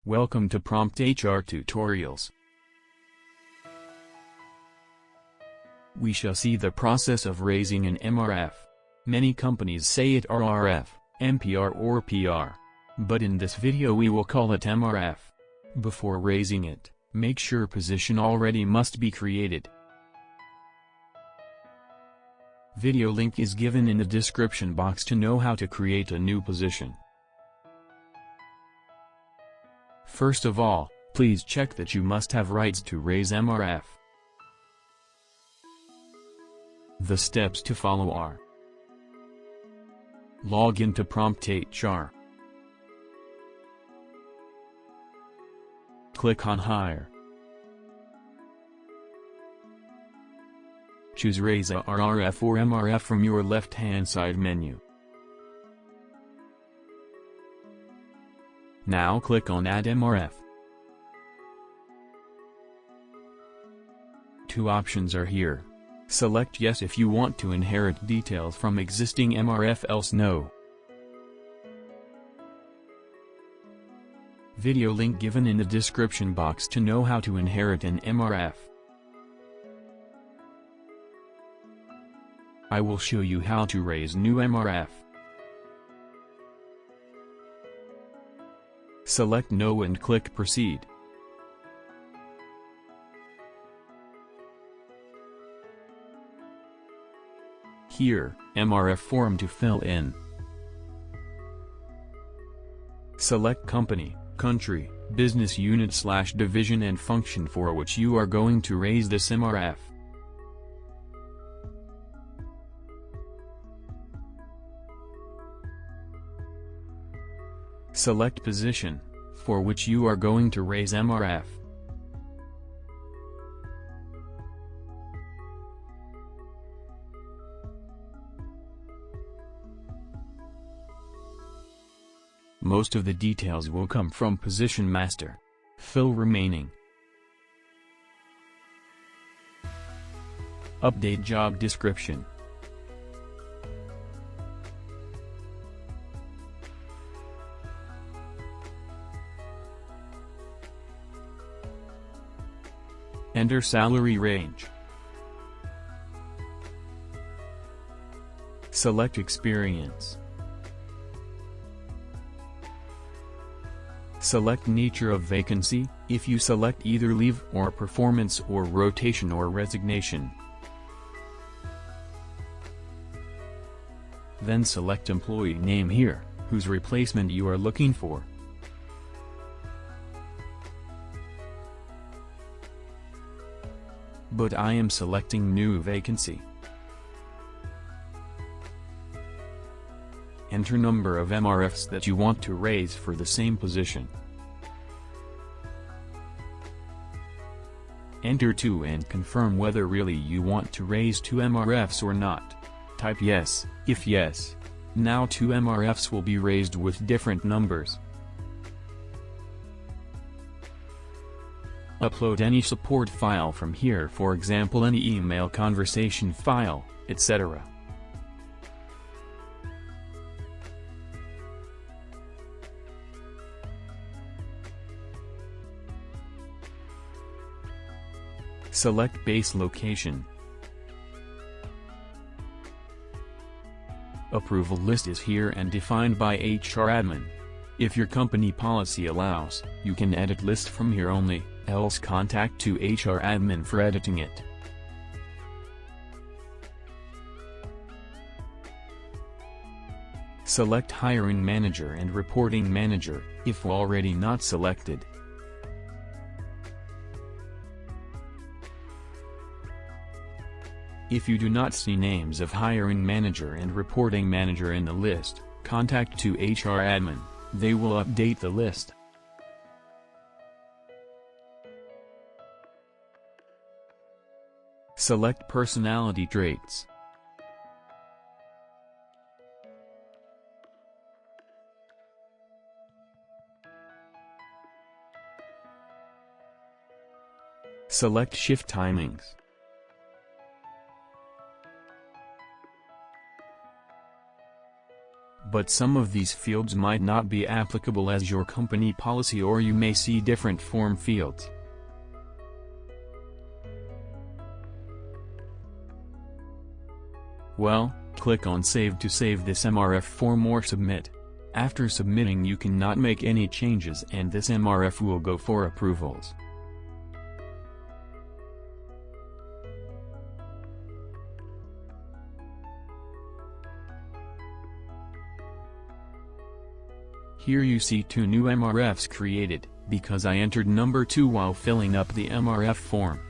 Welcome to PromptHR Tutorials. We shall see the process of raising an MRF. Many companies say it RRF, MPR or PR. But in this video we will call it MRF. Before raising it, make sure position already must be created. Video link is given in the description box to know how to create a new position. First of all, please check that you must have rights to raise MRF. The steps to follow are: log into PromptHR. Click on Hire. Choose Raise a RRF or MRF from your left-hand side menu. Now click on Add MRF. Two options are here. Select Yes if you want to inherit details from existing MRF, else No. Video link given in the description box to know how to inherit an MRF. I will show you how to raise new MRF. Select No and click Proceed. Here, MRF form to fill in. Select company, country, business unit/division and function for which you are going to raise this MRF. Select position, for which you are going to raise MRF. Most of the details will come from Position Master. Fill remaining. Update job description. Enter salary range. Select experience. Select nature of vacancy, if you select either leave or performance or rotation or resignation. Then select employee name here, whose replacement you are looking for. But I am selecting new vacancy. Enter number of MRFs that you want to raise for the same position. Enter 2 and confirm whether really you want to raise 2 MRFs or not. Type yes, if yes. Now 2 MRFs will be raised with different numbers. Upload any support file from here, for example any email conversation file, etc. Select base location. Approval list is here and defined by HR admin. If your company policy allows, you can edit list from here only, else contact to HR admin for editing it. Select hiring manager and reporting manager, if already not selected. If you do not see names of hiring manager and reporting manager in the list, contact to HR admin, they will update the list. Select personality traits. Select shift timings. but some of these fields might not be applicable as your company policy, or you may see different form fields. Well, click on Save to save this MRF form or submit. After submitting, you cannot make any changes and this MRF will go for approvals. Here you see 2 new MRFs created, because I entered number 2 while filling up the MRF form.